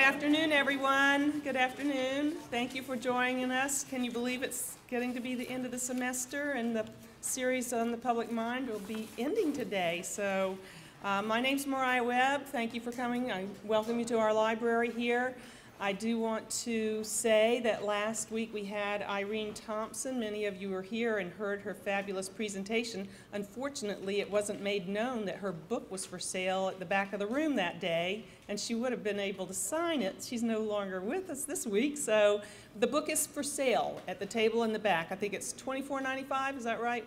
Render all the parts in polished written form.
afternoon, everyone. Good afternoon. Thank you for joining us. Can you believe it's getting to be the end of the semester and the series on the public mind will be ending today? So my name's Mariah Webb. Thank you for coming. I welcome you to our library here. I do want to say that last week we had Irene Thompson. Many of you were here and heard her fabulous presentation. Unfortunately, it wasn't made known that her book was for sale at the back of the room that day, and she would have been able to sign it. She's no longer with us this week, so the book is for sale at the table in the back. I think it's $24.95, is that right?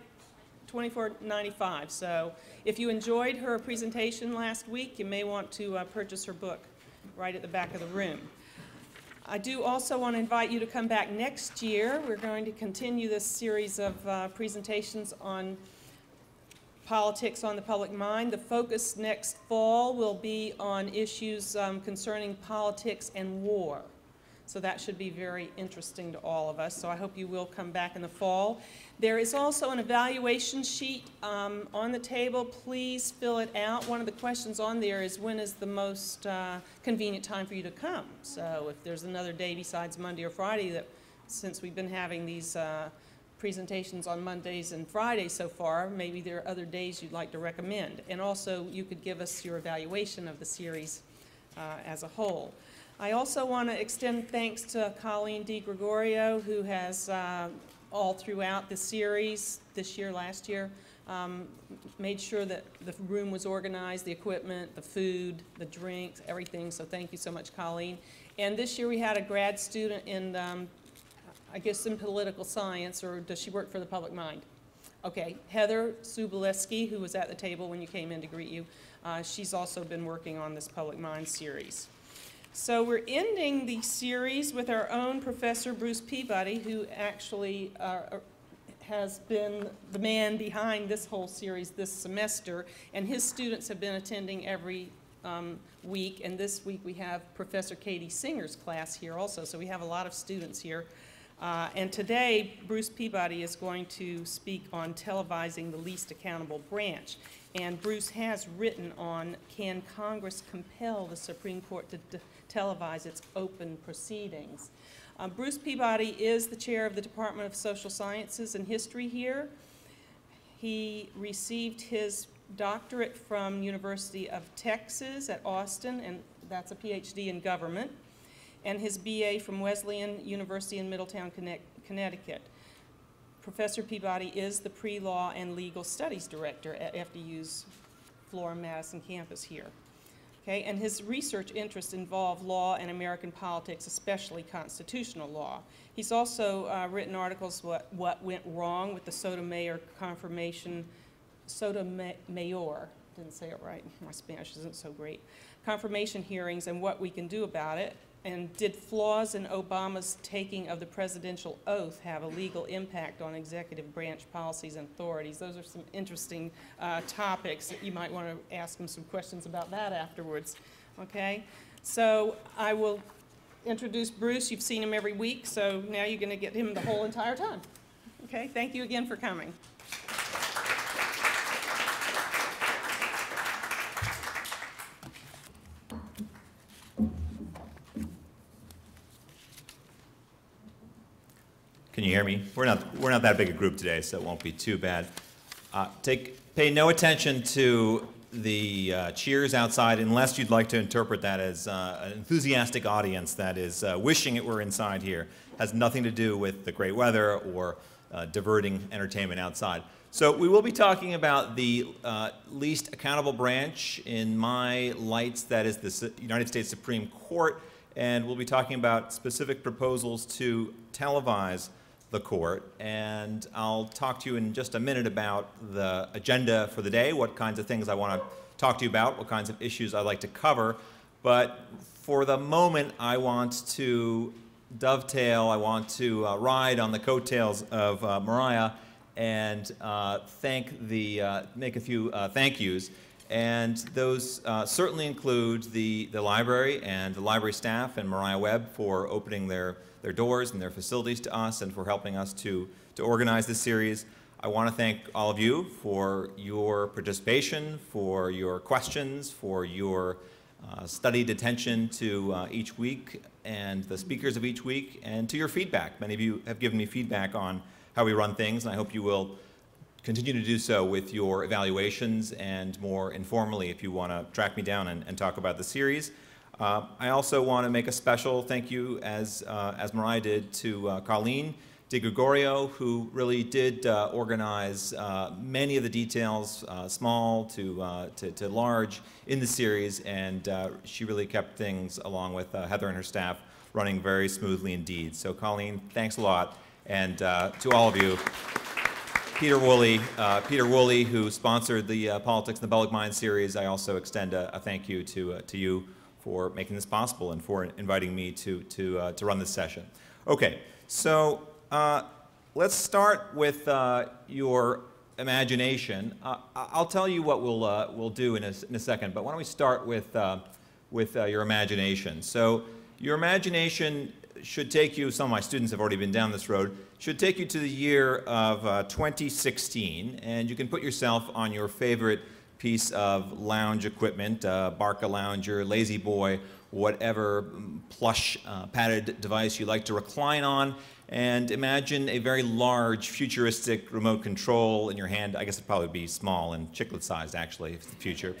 $24.95. So if you enjoyed her presentation last week, you may want to purchase her book right at the back of the room. I do also want to invite you to come back next year. We're going to continue this series of presentations on politics on the public mind. The focus next fall will be on issues concerning politics and war. So that should be very interesting to all of us. So I hope you will come back in the fall. There is also an evaluation sheet on the table. Please fill it out. One of the questions on there is when is the most convenient time for you to come? So if there's another day besides Monday or Friday, that since we've been having these presentations on Mondays and Fridays so far, maybe there are other days you'd like to recommend. And also you could give us your evaluation of the series as a whole. I also want to extend thanks to Colleen DiGregorio, who has all throughout the series, this year, last year, made sure that the room was organized, the equipment, the food, the drinks, everything. So thank you so much, Colleen. And this year we had a grad student in, I guess, in political science, or does she work for the public mind? Okay, Heather Suboleski, who was at the table when you came in to greet you. She's also been working on this public mind series. So we're ending the series with our own Professor Bruce Peabody, who actually has been the man behind this whole series this semester, and his students have been attending every week, and this week we have Professor Katie Singer's class here also, so we have a lot of students here. And today, Bruce Peabody is going to speak on televising the least accountable branch. And Bruce has written on, can Congress compel the Supreme Court to televise its open proceedings? Bruce Peabody is the chair of the Department of Social Sciences and History here. He received his doctorate from University of Texas at Austin, and that's a PhD in government, and his BA from Wesleyan University in Middletown, Connecticut. Professor Peabody is the Pre-Law and Legal Studies Director at FDU's Florham Madison campus here. Okay, and his research interests involve law and American politics, especially constitutional law. He's also written articles what went wrong with the Sotomayor confirmation, Sotomayor, didn't say it right, my Spanish isn't so great, confirmation hearings and what we can do about it. And did flaws in Obama's taking of the presidential oath have a legal impact on executive branch policies and authorities? Those are some interesting topics that you might want to ask him some questions about that afterwards. Okay, so I will introduce Bruce. You've seen him every week, so now you're going to get him the whole entire time. Okay, thank you again for coming. Can you hear me? We're not that big a group today, so it won't be too bad. Pay no attention to the cheers outside unless you'd like to interpret that as an enthusiastic audience that is wishing it were inside here. Has nothing to do with the great weather or diverting entertainment outside. So we will be talking about the least accountable branch in my lights, that is the United States Supreme Court, and we'll be talking about specific proposals to televise the court, and I'll talk to you in just a minute about the agenda for the day, what kinds of things I want to talk to you about, what kinds of issues I'd like to cover. But for the moment, I want to dovetail, I want to ride on the coattails of Mariah and make a few thank yous. And those certainly include the library and the library staff and Mariah Webb for opening their doors and their facilities to us and for helping us to organize this series. I want to thank all of you for your participation, for your questions, for your studied attention to each week and the speakers of each week, and to your feedback. Many of you have given me feedback on how we run things, and I hope you will continue to do so with your evaluations and more informally if you want to track me down and talk about the series. I also want to make a special thank you, as Mariah did, to Colleen DeGregorio, who really did organize many of the details, small to large, in the series, and she really kept things, along with Heather and her staff, running very smoothly indeed. So Colleen, thanks a lot, and to all of you. Peter Woolley, who sponsored the Politics in the Public Mind series, I also extend a thank you to you for making this possible and for inviting me to run this session. Okay, so let's start with your imagination. I'll tell you what we'll do in a second, but why don't we start with your imagination. So your imagination should take you, some of my students have already been down this road, should take you to the year of 2016, and you can put yourself on your favorite piece of lounge equipment, Barca Lounger, Lazy Boy, whatever plush padded device you like to recline on, and imagine a very large futuristic remote control in your hand. I guess it'd probably be small and chiclet sized actually, if it's the future.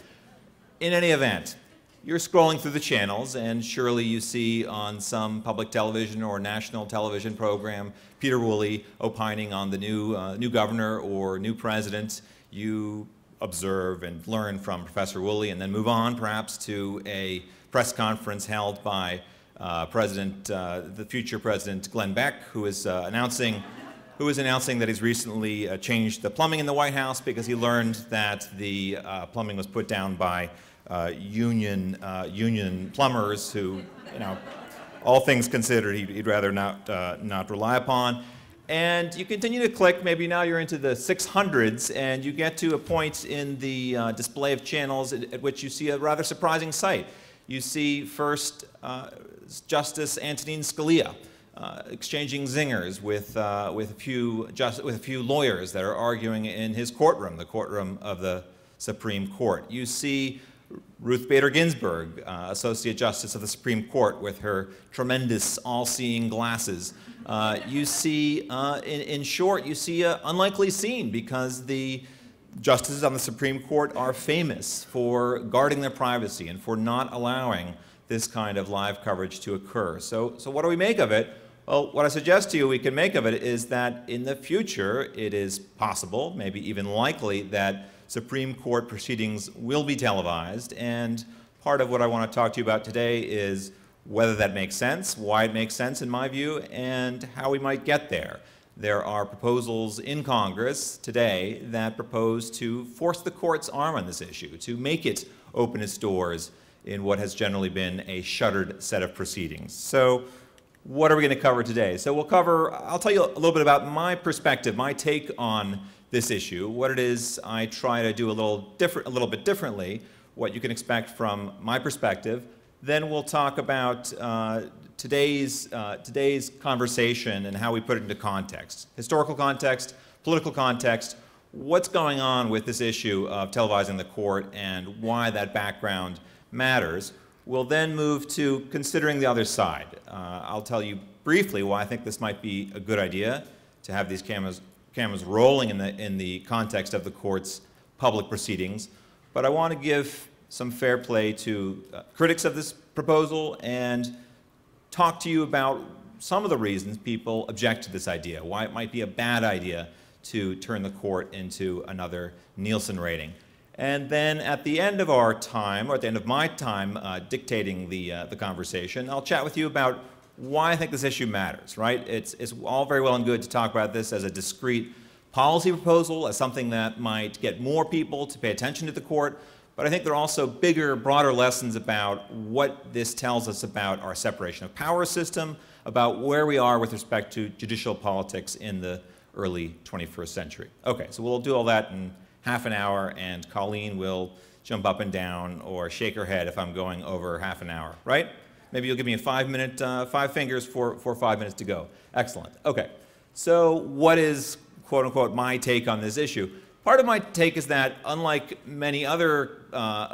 In any event, you're scrolling through the channels, and surely you see on some public television or national television program Peter Woolley opining on the new governor or new president. You observe and learn from Professor Woolley, and then move on perhaps to a press conference held by the future President Glenn Beck, who is announcing that he's recently changed the plumbing in the White House because he learned that the plumbing was put down by union plumbers who, all things considered, he'd rather not rely upon. And you continue to click. Maybe now you're into the 600s, and you get to a point in the display of channels at which you see a rather surprising sight. You see first Justice Antonin Scalia exchanging zingers with a few lawyers that are arguing in his courtroom, the courtroom of the Supreme Court. You see Ruth Bader Ginsburg, Associate Justice of the Supreme Court, with her tremendous all-seeing glasses. You see, in short, you see an unlikely scene, because the justices on the Supreme Court are famous for guarding their privacy and for not allowing this kind of live coverage to occur. So what do we make of it? Well, what I suggest to you we can make of it is that in the future it is possible, maybe even likely, that Supreme Court proceedings will be televised, and part of what I want to talk to you about today is whether that makes sense, why it makes sense in my view, and how we might get there. There are proposals in Congress today that propose to force the court's arm on this issue, to make it open its doors in what has generally been a shuttered set of proceedings. So what are we going to cover today? So I'll tell you a little bit about my perspective, my take on this issue, what it is I try to do a little bit differently, what you can expect from my perspective. Then we'll talk about today's conversation and how we put it into context. Historical context, political context, what's going on with this issue of televising the court and why that background matters. We'll then move to considering the other side. I'll tell you briefly why I think this might be a good idea to have these cameras rolling in the context of the court's public proceedings. But I want to give some fair play to critics of this proposal and talk to you about some of the reasons people object to this idea, why it might be a bad idea to turn the court into another Nielsen rating. And then at the end of our time, or at the end of my time dictating the conversation, I'll chat with you about why I think this issue matters, right? It's all very well and good to talk about this as a discrete policy proposal, as something that might get more people to pay attention to the court, but I think there are also bigger, broader lessons about what this tells us about our separation of power system, about where we are with respect to judicial politics in the early 21st century. Okay, so we'll do all that in half an hour, and Colleen will jump up and down or shake her head if I'm going over half an hour, right? Maybe you'll give me a 5 fingers for 5 minutes to go. Excellent. Okay, so what is, quote unquote, my take on this issue? Part of my take is that, unlike many other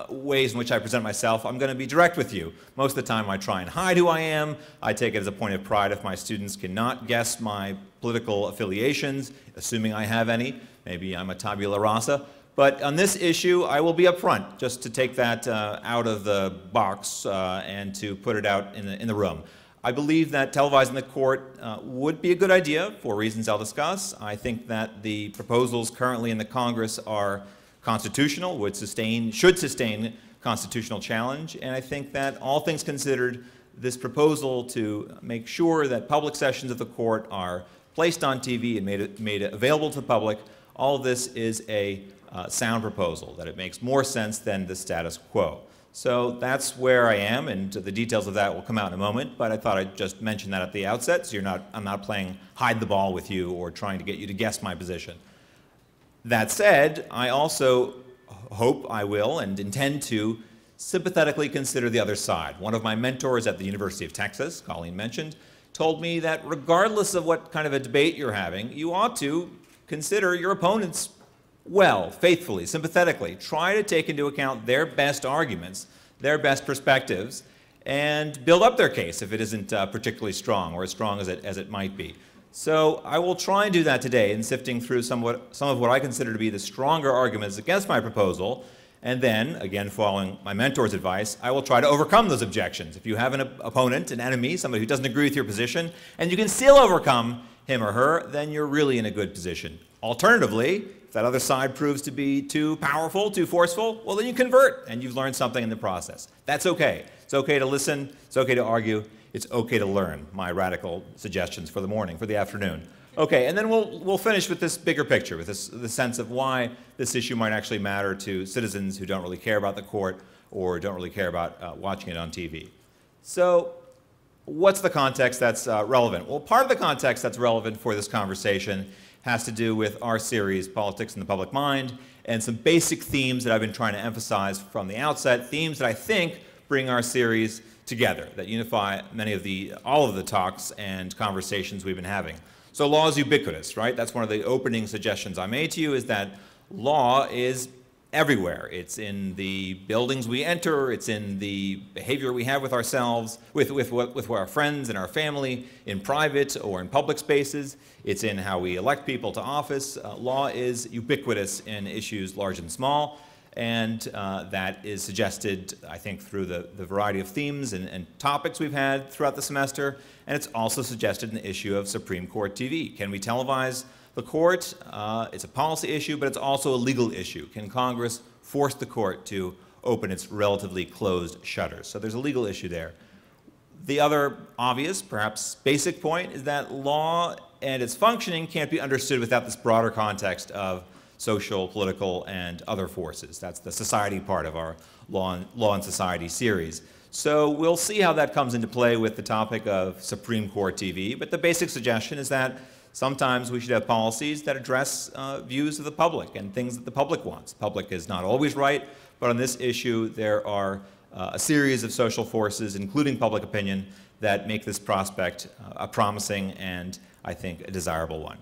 ways in which I present myself, I'm going to be direct with you. Most of the time I try and hide who I am. I take it as a point of pride if my students cannot guess my political affiliations, assuming I have any. Maybe I'm a tabula rasa. But on this issue, I will be upfront, just to take that out of the box and to put it out in the room. I believe that televising the court would be a good idea for reasons I'll discuss. I think that the proposals currently in the Congress are constitutional, should sustain constitutional challenge, and I think that, all things considered, this proposal to make sure that public sessions of the court are placed on TV and made available to the public, all of this is a sound proposal, that it makes more sense than the status quo. So that's where I am, and the details of that will come out in a moment, but I thought I'd just mention that at the outset, so I'm not playing hide the ball with you or trying to get you to guess my position. That said, I also hope I will and intend to sympathetically consider the other side. One of my mentors at the University of Texas, Colleen mentioned, told me that regardless of what kind of a debate you're having, you ought to consider your opponents well, faithfully, sympathetically. Try to take into account their best arguments, their best perspectives, and build up their case if it isn't particularly strong or as strong as it might be. So I will try and do that today in sifting through some of what I consider to be the stronger arguments against my proposal, and then, again following my mentor's advice, I will try to overcome those objections. If you have an opponent, an enemy, somebody who doesn't agree with your position, and you can still overcome him or her, then you're really in a good position. Alternatively, if that other side proves to be too powerful, too forceful, well, then you convert, and you've learned something in the process. That's okay. It's okay to listen. It's okay to argue. It's okay to learn my radical suggestions for the morning, for the afternoon. Okay, and then we'll finish with this bigger picture, with the sense of why this issue might actually matter to citizens who don't really care about the court or don't really care about watching it on TV. So what's the context that's relevant? Well, part of the context that's relevant for this conversation has to do with our series, Politics in the Public Mind, and some basic themes that I've been trying to emphasize from the outset, themes that I think bring our series together, that unify all of the talks and conversations we've been having. So law is ubiquitous, right? That's one of the opening suggestions I made to you, is that law is everywhere. It's in the buildings we enter, it's in the behavior we have with ourselves, with our friends and our family, in private or in public spaces. It's in how we elect people to office. Law is ubiquitous in issues large and small, and that is suggested, I think, through the variety of themes and topics we've had throughout the semester, and it's also suggested in the issue of Supreme Court TV. Can we televise the court? It's a policy issue, but it's also a legal issue. Can Congress force the court to open its relatively closed shutters? So there's a legal issue there. The other obvious, perhaps basic point, is that law and its functioning can't be understood without this broader context of social, political, and other forces. That's the society part of our Law and Society series. So we'll see how that comes into play with the topic of Supreme Court TV, but the basic suggestion is that sometimes we should have policies that address views of the public and things that the public wants. The public is not always right, but on this issue there are a series of social forces, including public opinion, that make this prospect a promising and, I think, a desirable one.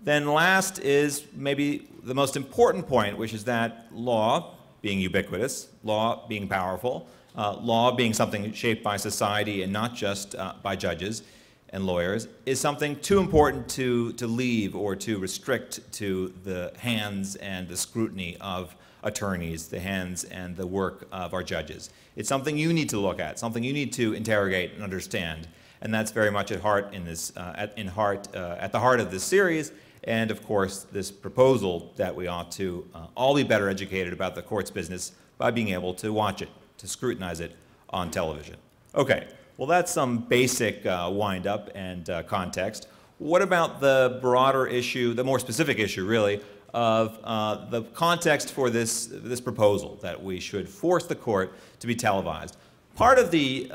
Then last is maybe the most important point, which is that law being ubiquitous, law being powerful, law being something shaped by society and not just by judges and lawyers, is something too important to leave or to restrict to the hands and the scrutiny of attorneys, the hands and the work of our judges. It's something you need to look at, something you need to interrogate and understand, and that's very much at heart in this, at the heart of this series, and of course this proposal that we ought to all be better educated about the court's business by being able to watch it, to scrutinize it on television. Okay. Well, that's some basic wind-up and context. What about the broader issue, the more specific issue, really, of the context for this proposal, that we should force the court to be televised? Part of the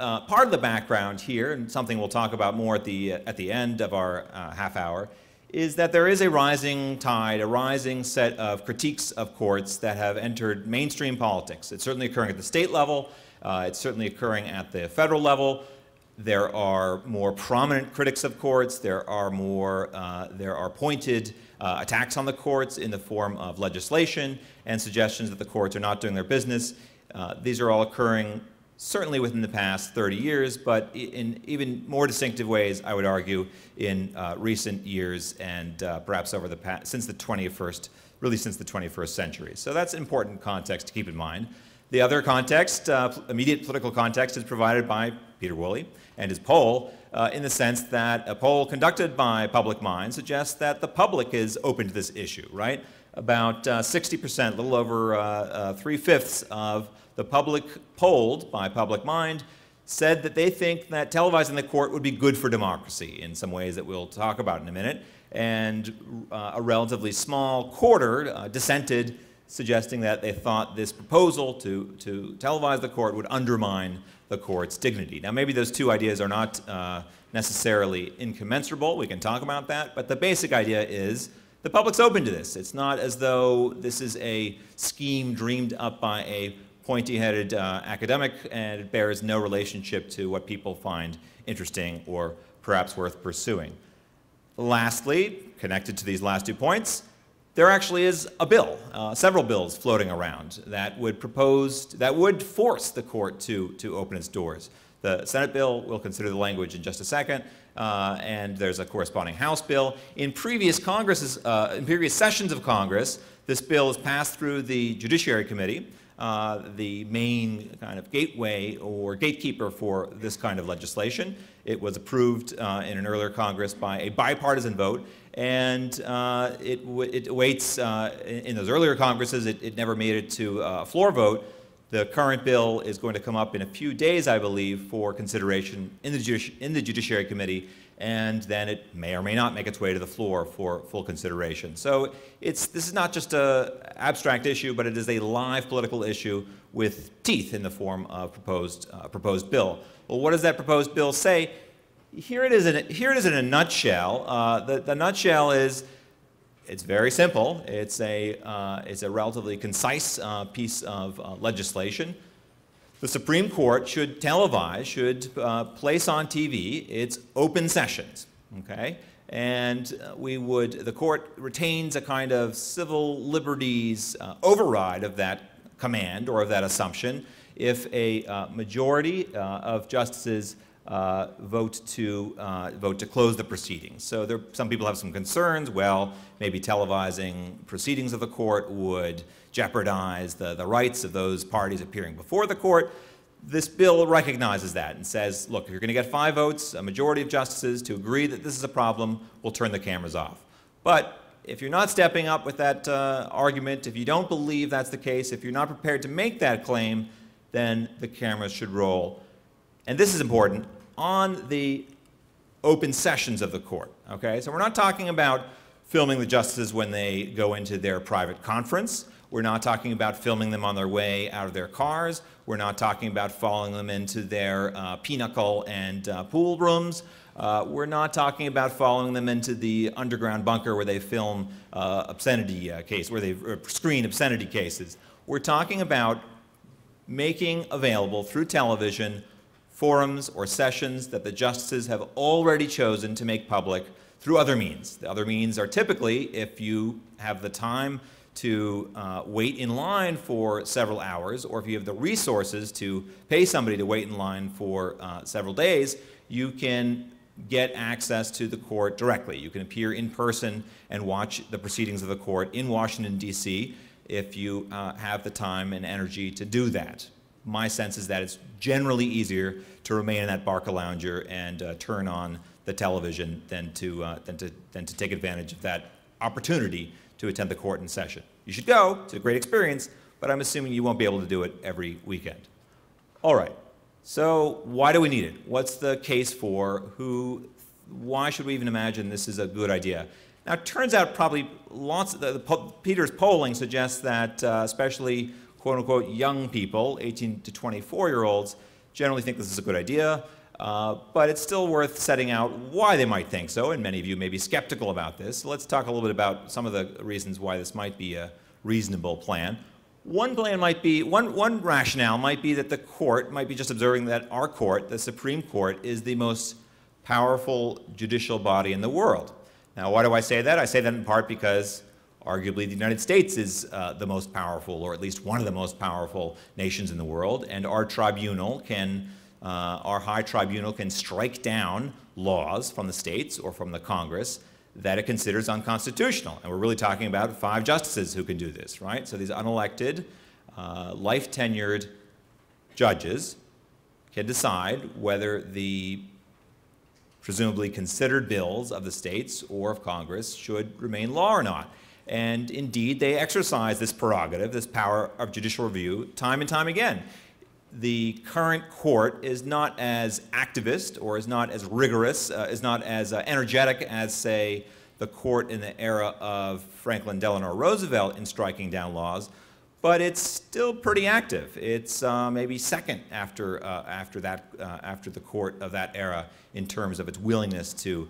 background here, and something we'll talk about more at the end of our half hour, is that there is a rising tide, a rising set of critiques of courts that have entered mainstream politics. It's certainly occurring at the state level. It's certainly occurring at the federal level. There are more prominent critics of courts. There are pointed attacks on the courts in the form of legislation and suggestions that the courts are not doing their business. These are all occurring certainly within the past 30 years, but in even more distinctive ways, I would argue, in recent years and perhaps over the past, since the 21st century. So that's important context to keep in mind. The other context, immediate political context, is provided by Peter Woolley and his poll, in the sense that a poll conducted by Public Mind suggests that the public is open to this issue, right? About 60%, a little over 3/5 of the public polled by Public Mind said that they think that televising the court would be good for democracy in some ways that we'll talk about in a minute. And a relatively small quarter dissented, suggesting that they thought this proposal to televise the court would undermine the court's dignity. Now, maybe those two ideas are not necessarily incommensurable. We can talk about that. But the basic idea is the public's open to this. It's not as though this is a scheme dreamed up by a pointy-headed academic, and it bears no relationship to what people find interesting or perhaps worth pursuing. Lastly, connected to these last 2 points, there actually is a bill, several bills floating around that would force the court to open its doors. The Senate bill, we'll consider the language in just a second, and there's a corresponding House bill. In previous sessions of Congress, this bill has passed through the Judiciary Committee, the main kind of gateway or gatekeeper for this kind of legislation. It was approved in an earlier Congress by a bipartisan vote, and it waits in those earlier Congresses. It never made it to a floor vote. The current bill is going to come up in a few days, I believe, for consideration in the Judiciary Committee, and then it may or may not make its way to the floor for full consideration. So this is not just an abstract issue, but it is a live political issue with teeth in the form of proposed bill. Well, what does that proposed bill say? Here it is in a nutshell. The nutshell is, it's very simple. It's a relatively concise piece of legislation. The Supreme Court should televise, should place on TV its open sessions, okay? And the court retains a kind of civil liberties override of that command or of that assumption if a majority of justices vote to close the proceedings. So some people have some concerns. Well, maybe televising proceedings of the court would jeopardize the rights of those parties appearing before the court. This bill recognizes that and says, look, if you're going to get 5 votes, a majority of justices to agree that this is a problem, we'll turn the cameras off. But if you're not stepping up with that argument, if you don't believe that's the case, if you're not prepared to make that claim, then the cameras should roll. And this is important, on the open sessions of the court, okay? So we're not talking about filming the justices when they go into their private conference. We're not talking about filming them on their way out of their cars. We're not talking about following them into their pinochle and pool rooms. We're not talking about following them into the underground bunker where they film obscenity case, where they screen obscenity cases. We're talking about making available through television forums or sessions that the justices have already chosen to make public through other means. The other means are typically, if you have the time to wait in line for several hours, or if you have the resources to pay somebody to wait in line for several days, you can get access to the court directly. You can appear in person and watch the proceedings of the court in Washington, D.C. if you have the time and energy to do that. My sense is that it's generally easier to remain in that Barcalounger and turn on the television than to take advantage of that opportunity to attend the court in session. You should go. It's a great experience, but I'm assuming you won't be able to do it every weekend. All right. So why do we need it? What's the case for? Why should we even imagine this is a good idea? Now, it turns out probably Peter's polling suggests that especially quote-unquote young people, 18 to 24-year-olds, generally think this is a good idea, but it's still worth setting out why they might think so, and many of you may be skeptical about this. So let's talk a little bit about some of the reasons why this might be a reasonable plan. One rationale might be that the court might be just observing that our court, the Supreme Court, is the most powerful judicial body in the world. Now, why do I say that? I say that in part because arguably the United States is the most powerful, or at least one of the most powerful nations in the world, and our tribunal can, our high tribunal can strike down laws from the states or from the Congress that it considers unconstitutional. And we're really talking about 5 justices who can do this, right? So these unelected, life-tenured judges can decide whether the presumably considered bills of the states or of Congress should remain law or not. And indeed, they exercise this prerogative, this power of judicial review, time and time again. The current court is not as activist or is not as rigorous, is not as energetic as, say, the court in the era of Franklin Delano Roosevelt in striking down laws, but it's still pretty active. It's maybe second after the court of that era in terms of its willingness to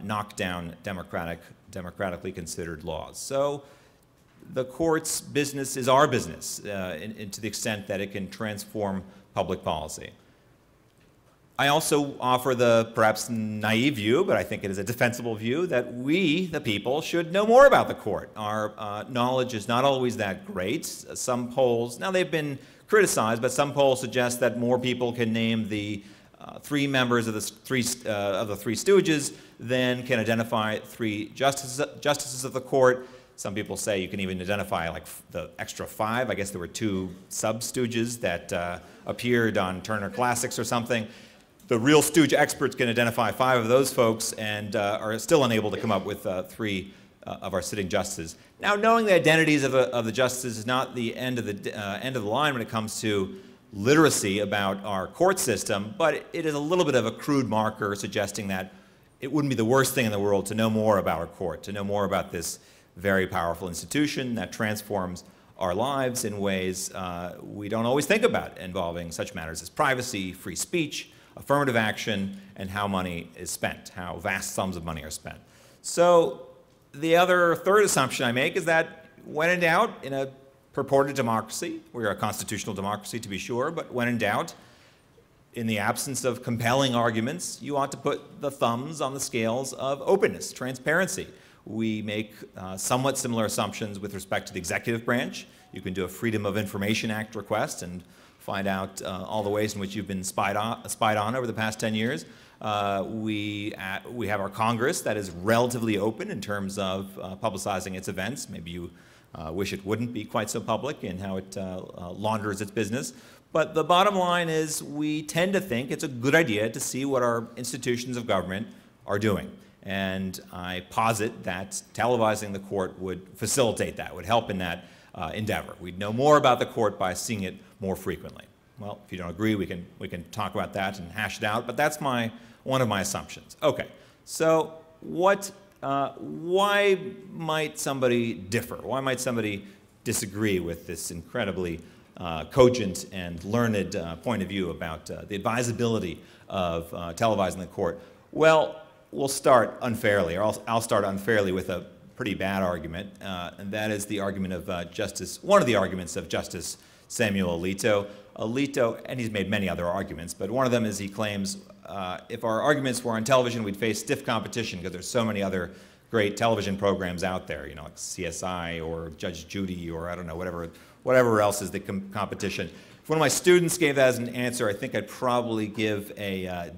knock down democratically considered laws. So the court's business is our business to the extent that it can transform public policy. I also offer the perhaps naive view, but I think it is a defensible view, that we, the people, should know more about the court. Our knowledge is not always that great. Some polls, now they've been criticized, but some polls suggest that more people can name the 3 members of the three Stooges than can identify 3 justices of the court. Some people say you can even identify like the extra 5. I guess there were 2 sub-Stooges that appeared on Turner Classics or something. The real Stooge experts can identify 5 of those folks and are still unable to come up with 3 of our sitting justices. Now, knowing the identities of the justices is not the end of the line when it comes to literacy about our court system, but it is a little bit of a crude marker suggesting that it wouldn't be the worst thing in the world to know more about our court, to know more about this very powerful institution that transforms our lives in ways we don't always think about, involving such matters as privacy, free speech, affirmative action, and how money is spent, how vast sums of money are spent. So the other third assumption I make is that when in doubt, in a purported democracy, we're a constitutional democracy to be sure, but when in doubt, in the absence of compelling arguments, you ought to put the thumbs on the scales of openness, transparency. We make somewhat similar assumptions with respect to the executive branch. You can do a Freedom of Information Act request and find out all the ways in which you've been spied on over the past 10 years. We have our Congress that is relatively open in terms of publicizing its events. Maybe you wish it wouldn't be quite so public in how it launders its business. But the bottom line is we tend to think it's a good idea to see what our institutions of government are doing. And I posit that televising the court would facilitate that, would help in that endeavor. We'd know more about the court by seeing it more frequently. Well, if you don't agree, we can talk about that and hash it out, but that's one of my assumptions. Okay, so why might somebody differ? Why might somebody disagree with this incredibly cogent and learned point of view about the advisability of televising the court? Well, we'll start unfairly, or I'll start unfairly with a pretty bad argument, and that is the argument of one of the arguments of Justice Samuel Alito. Alito, and he's made many other arguments, but one of them is he claims if our arguments were on television, we'd face stiff competition because there's so many other great television programs out there, you know, like CSI or Judge Judy or I don't know, whatever else is the competition. If one of my students gave that as an answer, I think I'd probably give a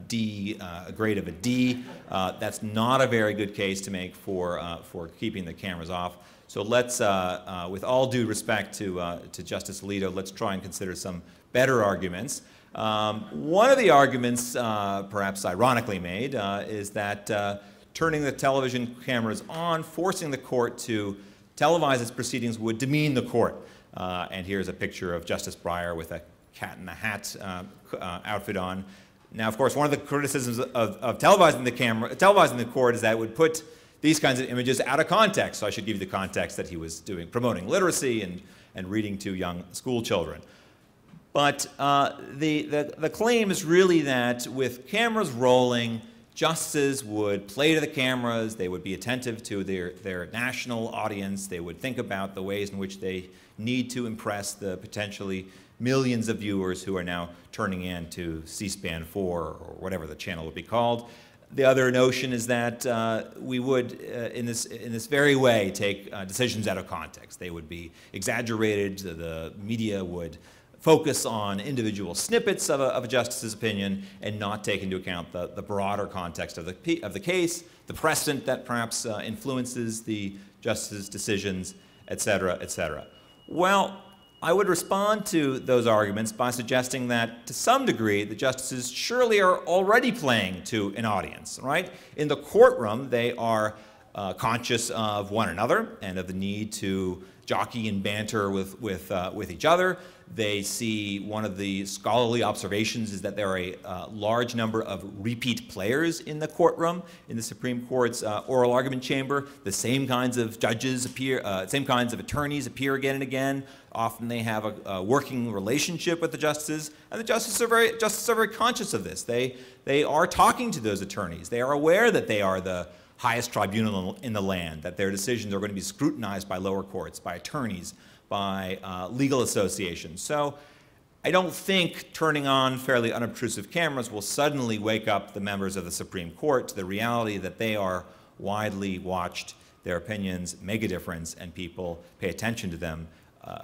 grade of a D. That's not a very good case to make for keeping the cameras off. So let's, with all due respect to Justice Alito, let's try and consider some better arguments. One of the arguments, perhaps ironically made, is that turning the television cameras on, forcing the court to televise its proceedings would demean the court. And here's a picture of Justice Breyer with a cat-in-the-hat outfit on. Now, of course, one of the criticisms of televising the court is that it would put these kinds of images out of context. So I should give you the context that he was promoting literacy and reading to young school children. But the claim is really that with cameras rolling, justices would play to the cameras, they would be attentive to their national audience, they would think about the ways in which they need to impress the potentially millions of viewers who are now turning in to C-SPAN 4 or whatever the channel would be called. The other notion is that we would, in this very way, take decisions out of context. They would be exaggerated. The media would focus on individual snippets of a justice's opinion and not take into account the broader context of the case, the precedent that perhaps influences the justice's decisions, et cetera, et cetera. Well, I would respond to those arguments by suggesting that, to some degree, the justices surely are already playing to an audience, right? In the courtroom, they are conscious of one another and of the need to jockey and banter with each other. They see one of the scholarly observations is that there are a large number of repeat players in the courtroom, in the Supreme Court's oral argument chamber. The same kinds of judges appear, same kinds of attorneys appear again and again. Often they have a working relationship with the justices, and the justices are very conscious of this. They are talking to those attorneys. They are aware that they are the highest tribunal in the land, that their decisions are going to be scrutinized by lower courts, by attorneys, by legal associations. So I don't think turning on fairly unobtrusive cameras will suddenly wake up the members of the Supreme Court to the reality that they are widely watched, their opinions make a difference, and people pay attention to them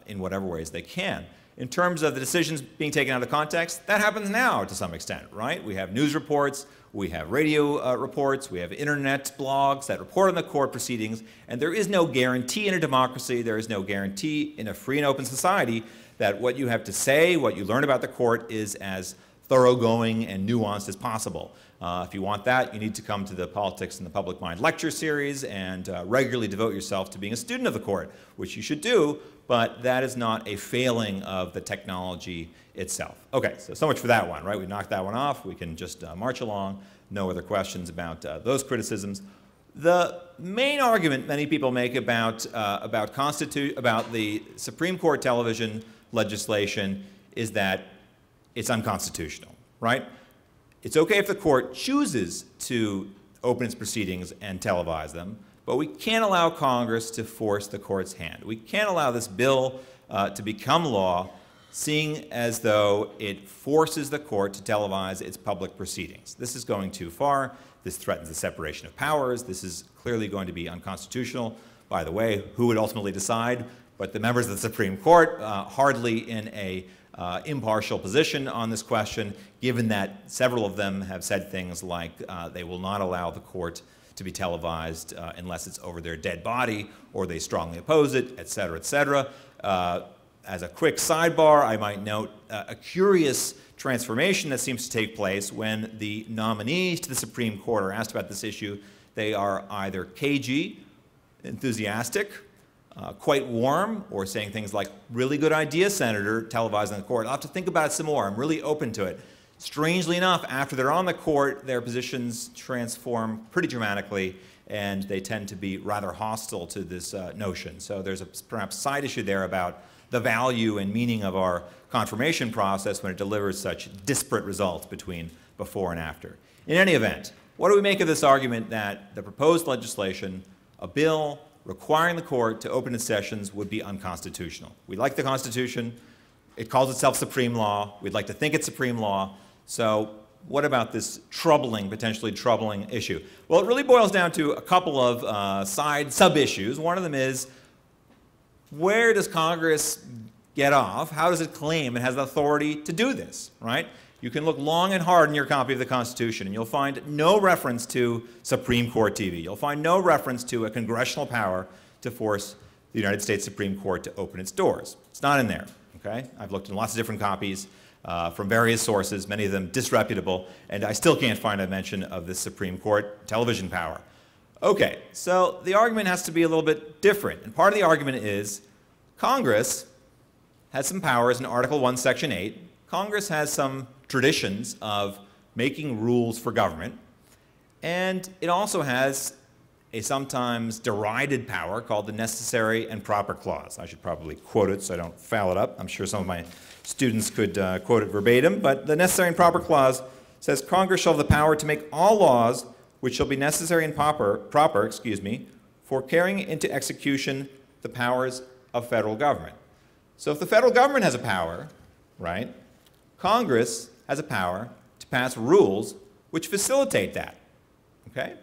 in whatever ways they can. In terms of the decisions being taken out of context, that happens now to some extent, right? We have news reports, we have radio reports, we have internet blogs that report on the court proceedings, and there is no guarantee in a democracy, there is no guarantee in a free and open society that what you have to say, what you learn about the court is as thoroughgoing and nuanced as possible. If you want that, you need to come to the Politics in the Public Mind lecture series and regularly devote yourself to being a student of the court, which you should do, but that is not a failing of the technology itself. Okay, so much for that one, right? We knocked that one off. We can just march along. No other questions about those criticisms. The main argument many people make about the Supreme Court television legislation is that it's unconstitutional, right? It's okay if the court chooses to open its proceedings and televise them, but we can't allow Congress to force the court's hand. We can't allow this bill to become law, seeing as though it forces the court to televise its public proceedings. This is going too far. This threatens the separation of powers. This is clearly going to be unconstitutional. By the way, who would ultimately decide? But the members of the Supreme Court, hardly in a impartial position on this question, given that several of them have said things like they will not allow the court to be televised unless it's over their dead body, or they strongly oppose it, et cetera, et cetera. As a quick sidebar, I might note a curious transformation that seems to take place when the nominees to the Supreme Court are asked about this issue. They are either cagey, enthusiastic, quite warm, or saying things like, really good idea, Senator, televising the court. I'll have to think about it some more. I'm really open to it. Strangely enough, after they're on the court, their positions transform pretty dramatically, and they tend to be rather hostile to this notion. So there's a perhaps side issue there about the value and meaning of our confirmation process when it delivers such disparate results between before and after. In any event, what do we make of this argument that the proposed legislation, a bill requiring the court to open its sessions, would be unconstitutional? We like the Constitution. It calls itself supreme law. We'd like to think it's supreme law. So what about this troubling, potentially troubling issue? Well, it really boils down to a couple of sub-issues. One of them is, where does Congress get off? How does it claim it has the authority to do this, right? You can look long and hard in your copy of the Constitution, and you'll find no reference to Supreme Court TV. You'll find no reference to a congressional power to force the United States Supreme Court to open its doors. It's not in there, okay? I've looked in lots of different copies from various sources, many of them disreputable, and I still can't find a mention of the Supreme Court television power. Okay, so the argument has to be a little bit different, and part of the argument is Congress has some powers in Article 1, Section 8. Congress has some traditions of making rules for government, and it also has a sometimes derided power called the Necessary and Proper Clause. I should probably quote it so I don't foul it up. I'm sure some of my students could quote it verbatim, but the Necessary and Proper Clause says Congress shall have the power to make all laws which shall be necessary and proper, for carrying into execution the powers of federal government. So if the federal government has a power, right, Congress has a power to pass rules which facilitate that. Okay?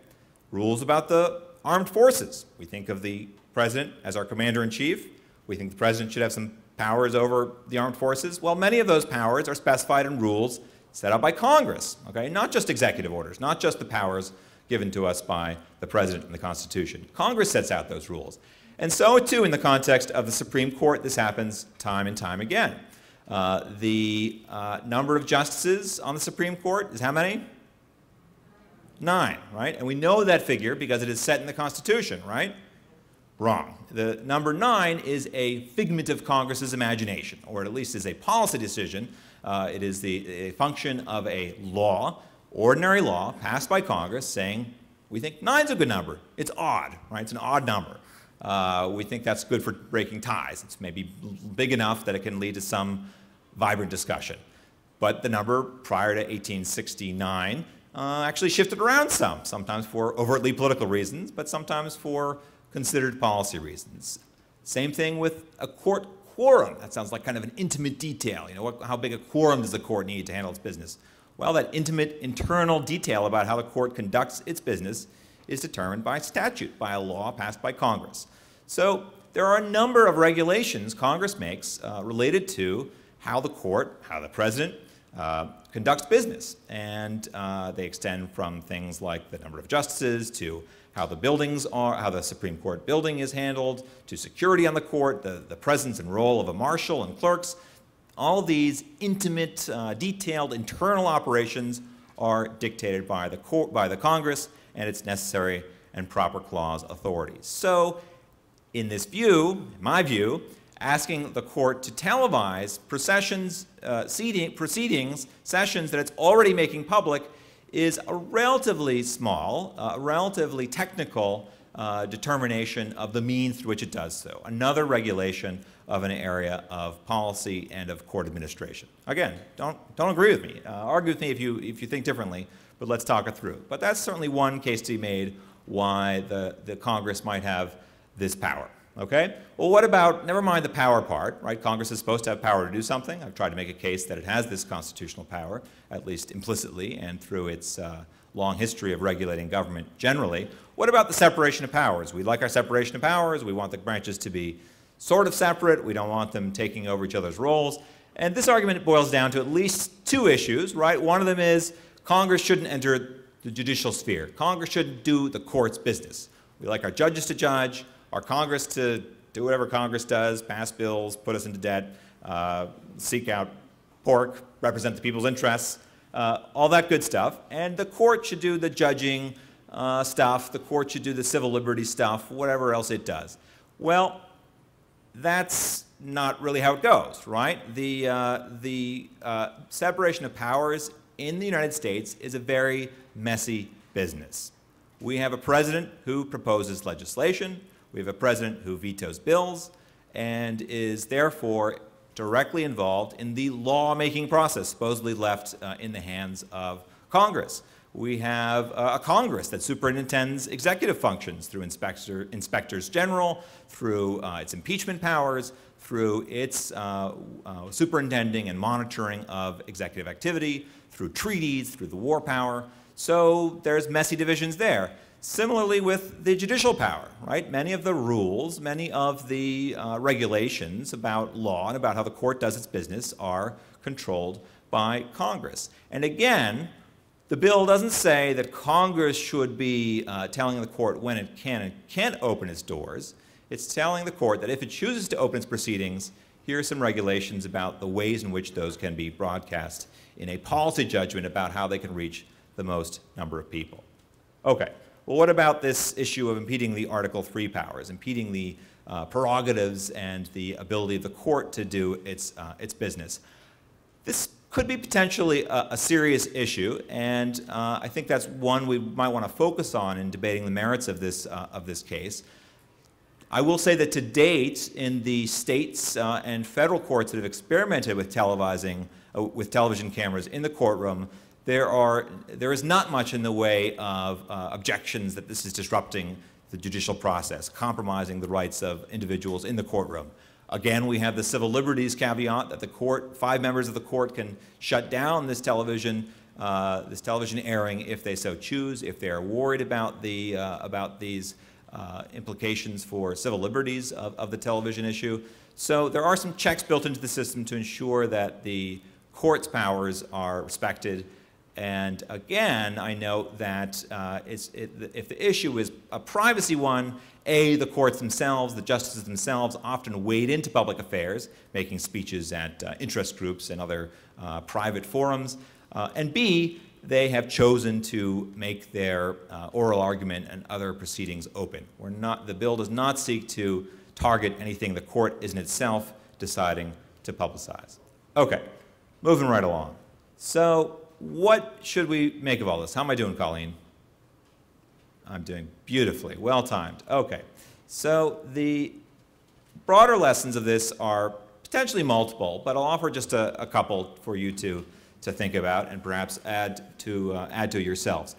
Rules about the armed forces. We think of the president as our commander-in-chief. We think the president should have some powers over the armed forces. Well, many of those powers are specified in rules set up by Congress, okay? Not just executive orders, not just the powers given to us by the president in the Constitution. Congress sets out those rules. And so, too, in the context of the Supreme Court, this happens time and time again. The number of justices on the Supreme Court is how many? 9, right? And we know that figure because it is set in the Constitution, right? Wrong. The number 9 is a figment of Congress's imagination, or at least is a policy decision. It is a function of a law, ordinary law, passed by Congress saying, we think 9's a good number. It's odd, right? It's an odd number. We think that's good for breaking ties. It's maybe big enough that it can lead to some vibrant discussion. But the number prior to 1869 actually shifted around some, sometimes for overtly political reasons, but sometimes for considered policy reasons. Same thing with a court quorum. That sounds like kind of an intimate detail. You know, how big a quorum does the court need to handle its business? Well, that intimate internal detail about how the court conducts its business is determined by statute, by a law passed by Congress. So there are a number of regulations Congress makes related to how the court, how the president conducts business. And they extend from things like the number of justices to how the buildings are, how the Supreme Court building is handled, to security on the court, the presence and role of a marshal and clerks. All these intimate, detailed internal operations are dictated by the Congress and its necessary and proper clause authorities. So, in this view, in my view, asking the court to televise proceedings, sessions that it's already making public, is a relatively small, relatively technical determination of the means through which it does so. Another regulation of an area of policy and of court administration. Again, don't agree with me. Argue with me if you think differently, but let's talk it through. But that's certainly one case to be made why the Congress might have this power. Okay? Well, what about, never mind the power part, right? Congress is supposed to have power to do something. I've tried to make a case that it has this constitutional power, at least implicitly and through its long history of regulating government generally. What about the separation of powers? We like our separation of powers. We want the branches to be sort of separate. We don't want them taking over each other's roles. And this argument boils down to at least 2 issues, right? One of them is Congress shouldn't enter the judicial sphere. Congress shouldn't do the court's business. We like our judges to judge, our Congress to do whatever Congress does, pass bills, put us into debt, seek out pork, represent the people's interests, all that good stuff. And the court should do the judging stuff. The court should do the civil liberties stuff, whatever else it does. Well, that's not really how it goes, right? The separation of powers in the United States is a very messy business. We have a president who proposes legislation. We have a president who vetoes bills and is therefore directly involved in the law-making process, supposedly left in the hands of Congress. We have a Congress that superintends executive functions through inspectors general, through its impeachment powers, through its superintending and monitoring of executive activity, through treaties, through the war power. So there's messy divisions there. Similarly with the judicial power, right? Many of the rules, many of the regulations about law and about how the court does its business are controlled by Congress. And again, the bill doesn't say that Congress should be telling the court when it can and can't open its doors. It's telling the court that if it chooses to open its proceedings, here are some regulations about the ways in which those can be broadcast in a policy judgment about how they can reach the most number of people. Okay. Well, what about this issue of impeding the Article III powers, impeding the prerogatives and the ability of the court to do its business? This could be potentially a serious issue, and I think that's one we might want to focus on in debating the merits of this case. I will say that to date, in the states and federal courts that have experimented with televising, with television cameras in the courtroom, there is not much in the way of objections that this is disrupting the judicial process, compromising the rights of individuals in the courtroom. Again, we have the civil liberties caveat that the court, 5 members of the court can shut down this television this television airing if they so choose, if they are worried about these implications for civil liberties of the television issue. So there are some checks built into the system to ensure that the court's powers are respected. And again, I note that if the issue is a privacy one, the courts themselves, the justices themselves, often wade into public affairs, making speeches at interest groups and other private forums. And B, they have chosen to make their oral argument and other proceedings open. The bill does not seek to target anything the court isn't itself deciding to publicize. Okay, moving right along. So what should we make of all this? How am I doing, Colleen? I'm doing beautifully, well-timed. Okay, so the broader lessons of this are potentially multiple, but I'll offer just a couple for you to think about and perhaps add to yourselves.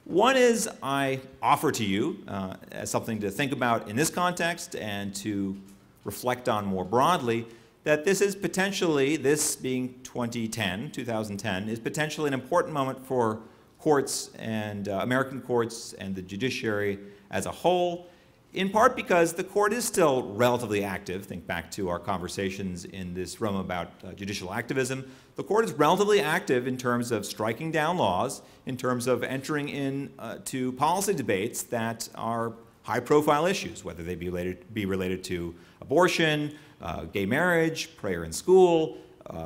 One is I offer to you as something to think about in this context and to reflect on more broadly, that this is potentially, this being 2010, is potentially an important moment for courts and American courts and the judiciary as a whole, in part because the court is still relatively active. Think back to our conversations in this room about judicial activism. The court is relatively active in terms of striking down laws, in terms of entering into policy debates that are high-profile issues, whether they be related to abortion, gay marriage, prayer in school,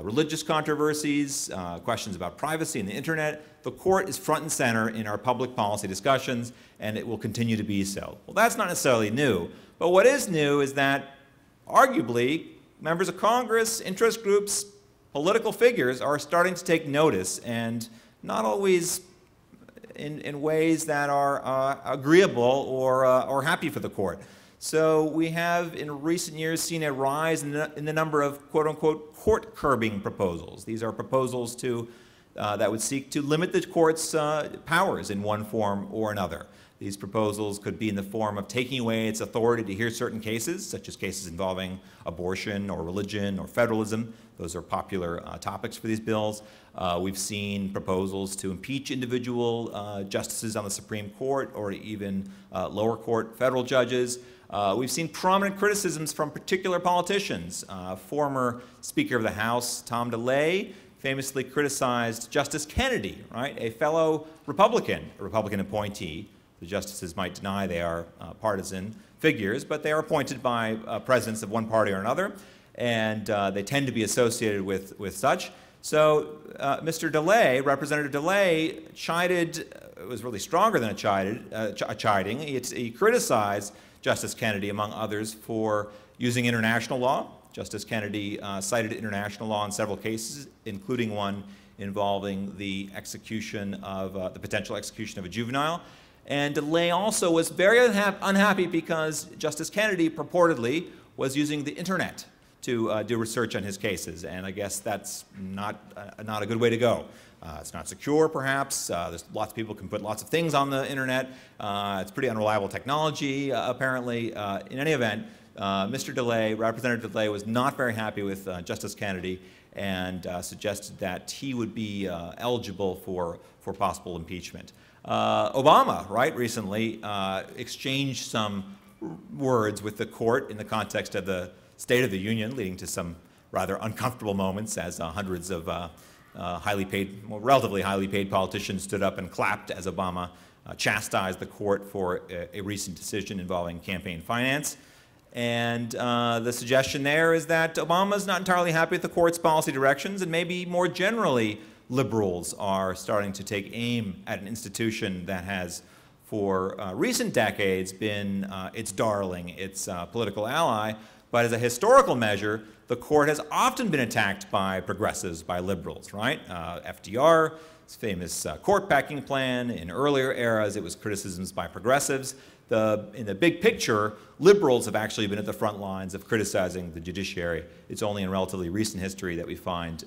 religious controversies, questions about privacy and the internet. The court is front and center in our public policy discussions, and it will continue to be so. Well, that's not necessarily new, but what is new is that, arguably, members of Congress, interest groups, political figures are starting to take notice, and not always in ways that are agreeable or happy for the court. So we have, in recent years, seen a rise in the number of quote-unquote court-curbing proposals. These are proposals that would seek to limit the court's powers in one form or another. These proposals could be in the form of taking away its authority to hear certain cases, such as cases involving abortion or religion or federalism. Those are popular topics for these bills. We've seen proposals to impeach individual justices on the Supreme Court or even lower court federal judges. We've seen prominent criticisms from particular politicians. Former Speaker of the House, Tom DeLay, famously criticized Justice Kennedy, right, a fellow Republican, a Republican appointee. The justices might deny they are partisan figures, but they are appointed by presidents of one party or another, and they tend to be associated with such. So Mr. DeLay, Representative DeLay, chided, it was really stronger than a chiding. He criticized Justice Kennedy, among others, for using international law. Justice Kennedy cited international law in several cases, including one involving the execution of, the potential execution of a juvenile. And DeLay also was very unhappy because Justice Kennedy purportedly was using the internet to do research on his cases, and I guess that's not a good way to go. It's not secure, perhaps. There's lots of people can put lots of things on the internet. It's pretty unreliable technology, apparently. In any event, Mr. DeLay, Representative DeLay, was not very happy with Justice Kennedy and suggested that he would be eligible for possible impeachment. Obama, right, recently exchanged some words with the court in the context of the State of the Union, leading to some rather uncomfortable moments as hundreds of relatively highly paid politicians stood up and clapped as Obama chastised the court for a recent decision involving campaign finance. And the suggestion there is that Obama's not entirely happy with the court's policy directions, and maybe more generally, liberals are starting to take aim at an institution that has, for recent decades, been its darling, its political ally. But as a historical measure, the court has often been attacked by progressives, by liberals, right? FDR's famous court packing plan. In earlier eras, it was criticisms by progressives. In the big picture, liberals have actually been at the front lines of criticizing the judiciary. It's only in relatively recent history that we find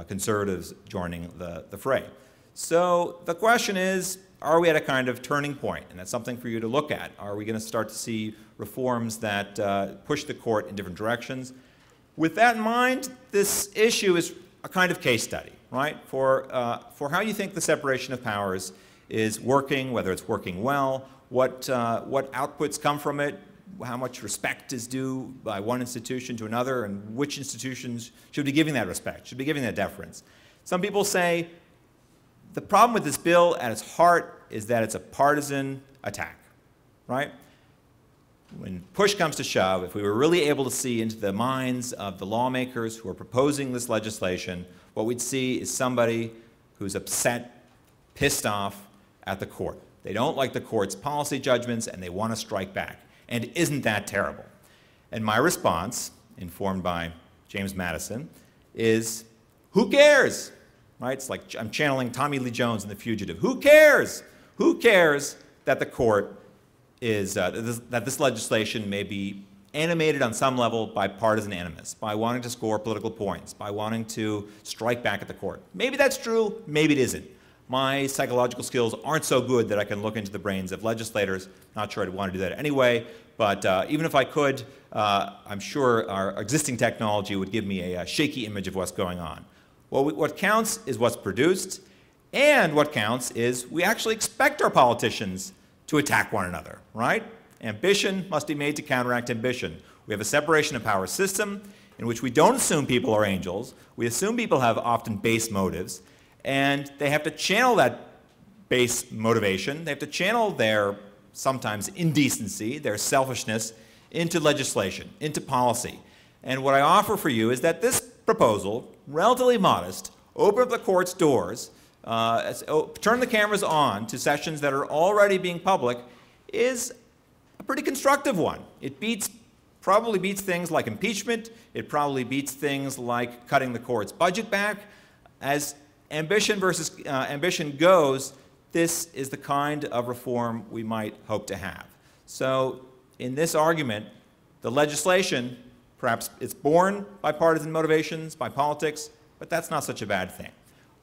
conservatives joining the fray. So the question is, are we at a kind of turning point? And that's something for you to look at. Are we going to start to see reforms that push the court in different directions? With that in mind, this issue is a kind of case study. right, for how you think the separation of powers is working, whether it's working well, what outputs come from it, how much respect is due by one institution to another, and which institutions should be giving that respect, should be giving that deference. Some people say the problem with this bill at its heart is that it's a partisan attack, right? When push comes to shove, if we were really able to see into the minds of the lawmakers who are proposing this legislation, what we'd see is somebody who's upset, pissed off at the court. They don't like the court's policy judgments and they want to strike back. And isn't that terrible? And my response, informed by James Madison, is who cares? Right? It's like I'm channeling Tommy Lee Jones in The Fugitive. Who cares? Who cares that the court is, that this legislation may be animated on some level by partisan animus, by wanting to score political points, by wanting to strike back at the court? Maybe that's true, maybe it isn't. My psychological skills aren't so good that I can look into the brains of legislators. Not sure I'd want to do that anyway, but even if I could, I'm sure our existing technology would give me a shaky image of what's going on. Well, what counts is what's produced, and what counts is we actually expect our politicians to attack one another, right? Ambition must be made to counteract ambition. We have a separation of power system in which we don't assume people are angels. We assume people have often base motives, and they have to channel that base motivation. They have to channel their sometimes indecency, their selfishness, into legislation, into policy. And what I offer for you is that this proposal, relatively modest, open up the court's doors, turn the cameras on to sessions that are already being public, is a pretty constructive one. It probably beats things like impeachment. It probably beats things like cutting the court's budget back. As ambition versus ambition goes, this is the kind of reform we might hope to have. So in this argument, the legislation, perhaps it's born by partisan motivations, by politics, but that's not such a bad thing.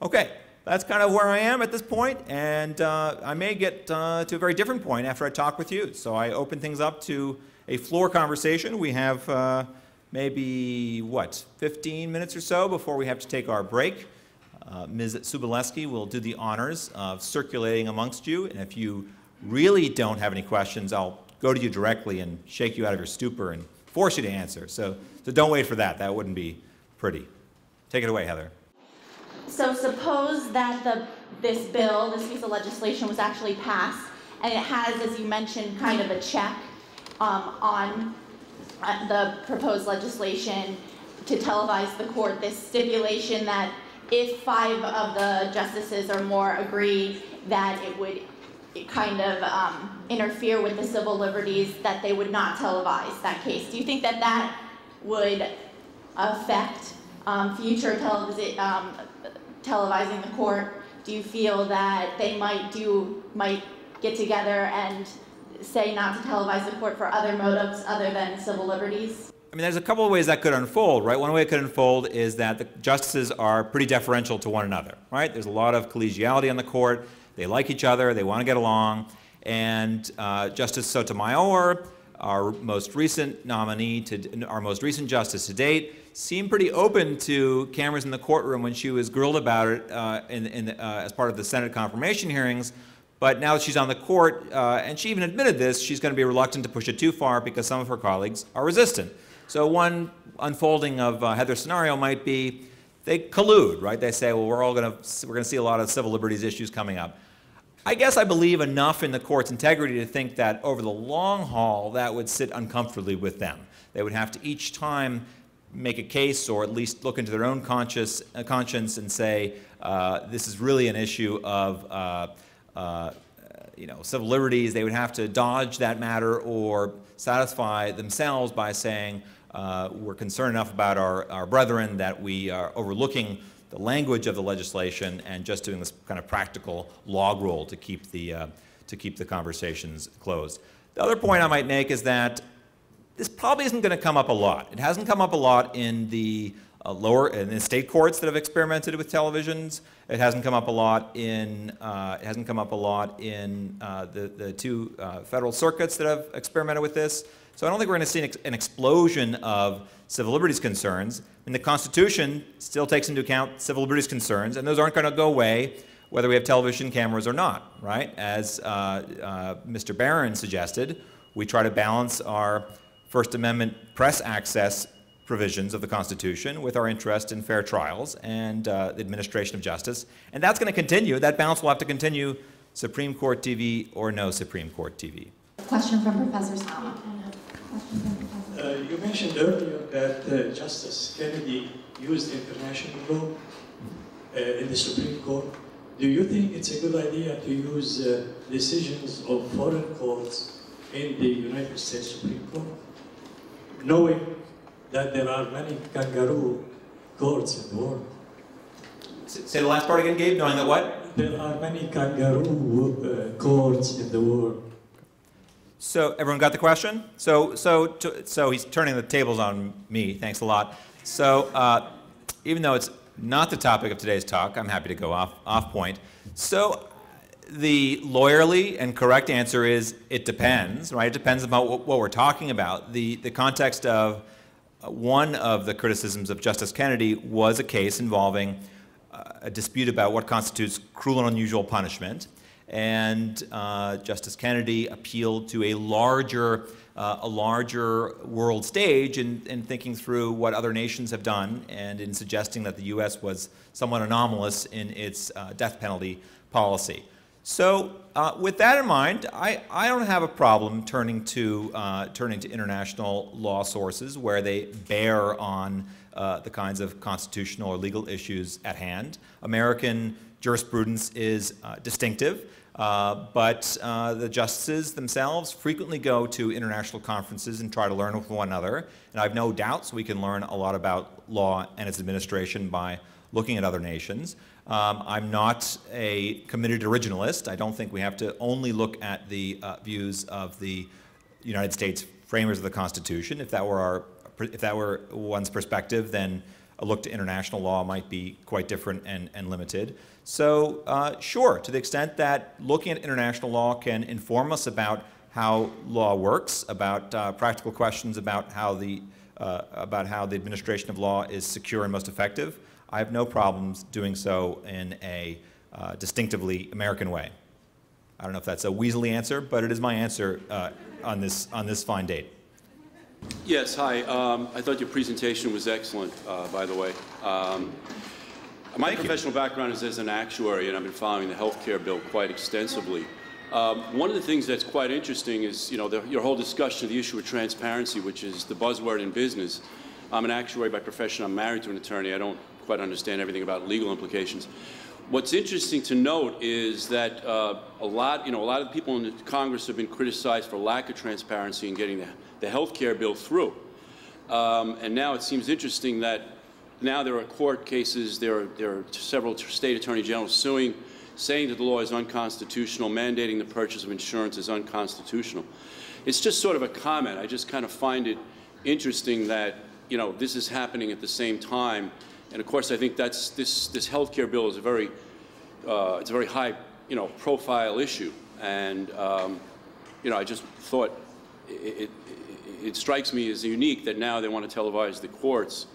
Okay, that's kind of where I am at this point, and I may get to a very different point after I talk with you. So I open things up to a floor conversation. We have maybe, 15 minutes or so before we have to take our break. Ms. Subileski will do the honors of circulating amongst you, and if you really don't have any questions, I'll go to you directly and shake you out of your stupor and force you to answer. So don't wait for that. That wouldn't be pretty. Take it away, Heather. So suppose that this bill, this piece of legislation, was actually passed, and it has, as you mentioned, kind of a check on the proposed legislation to televise the court, this stipulation that if 5 of the justices or more agree that it would kind of interfere with the civil liberties, that they would not televise that case. Do you think that that would affect future televising the court? Do you feel that they might get together and say not to televise the court for other motives other than civil liberties? I mean, there's a couple of ways that could unfold, right? One way it could unfold is that the justices are pretty deferential to one another, right? There's a lot of collegiality on the court. They like each other. They want to get along. And Justice Sotomayor, our most recent nominee, our most recent justice to date, seemed pretty open to cameras in the courtroom when she was grilled about it as part of the Senate confirmation hearings. But now that she's on the court, and she even admitted this, she's going to be reluctant to push it too far because some of her colleagues are resistant. So one unfolding of Heather's scenario might be they collude, right? They say, well, we're going to see a lot of civil liberties issues coming up. I guess I believe enough in the court's integrity to think that over the long haul, that would sit uncomfortably with them. They would have to each time make a case or at least look into their own conscience and say, this is really an issue of civil liberties. They would have to dodge that matter or satisfy themselves by saying, we're concerned enough about our brethren that we are overlooking the language of the legislation and just doing this kind of practical log roll to keep the conversations closed. The other point I might make is that this probably isn't going to come up a lot. It hasn't come up a lot in the in the state courts that have experimented with televisions. It hasn't come up a lot in the 2 federal circuits that have experimented with this. So I don't think we're going to see an explosion of civil liberties concerns. And the Constitution still takes into account civil liberties concerns, and those aren't going to go away whether we have television cameras or not, right? As Mr. Barron suggested, we try to balance our First Amendment press access provisions of the Constitution with our interest in fair trials and the administration of justice. And that's going to continue. That balance will have to continue, Supreme Court TV or no Supreme Court TV. Question from Professor Sama. You mentioned earlier that Justice Kennedy used international law in the Supreme Court. Do you think it's a good idea to use decisions of foreign courts in the United States Supreme Court, knowing that there are many kangaroo courts in the world? Say the last part again, Gabe, knowing that what? There are many kangaroo courts in the world. So everyone got the question? So he's turning the tables on me. Thanks a lot. So even though it's not the topic of today's talk, I'm happy to go off point. So the lawyerly and correct answer is it depends, right? It depends about what we're talking about. The context of one of the criticisms of Justice Kennedy was a case involving a dispute about what constitutes cruel and unusual punishment. And Justice Kennedy appealed to a larger world stage in thinking through what other nations have done and in suggesting that the U.S. was somewhat anomalous in its death penalty policy. So with that in mind, I don't have a problem turning to international law sources where they bear on the kinds of constitutional or legal issues at hand. American jurisprudence is distinctive, but the justices themselves frequently go to international conferences and try to learn with one another. And I have no doubts we can learn a lot about law and its administration by looking at other nations. I'm not a committed originalist. I don't think we have to only look at the views of the United States framers of the Constitution. If that were one's perspective, then a look to international law might be quite different and limited. So sure, to the extent that looking at international law can inform us about how law works, about practical questions about how the administration of law is secure and most effective, I have no problems doing so in a distinctively American way. I don't know if that's a weaselly answer, but it is my answer on this fine date. Yes, hi. I thought your presentation was excellent, by the way. My professional background is as an actuary, and I've been following the healthcare bill quite extensively. One of the things that's quite interesting is, your whole discussion of the issue of transparency, which is the buzzword in business. I'm an actuary by profession. I'm married to an attorney. I don't quite understand everything about legal implications. What's interesting to note is that a lot of people in the Congress have been criticized for lack of transparency in getting the health care bill through. And now it seems interesting that now there are court cases, there are several state attorney generals suing, saying that the law is unconstitutional, mandating the purchase of insurance is unconstitutional. It's just sort of a comment. I just kind of find it interesting that, this is happening at the same time. And of course, I think that's this health care bill is it's a very high, profile issue. And, I just thought it strikes me as unique that now they want to televise the courts.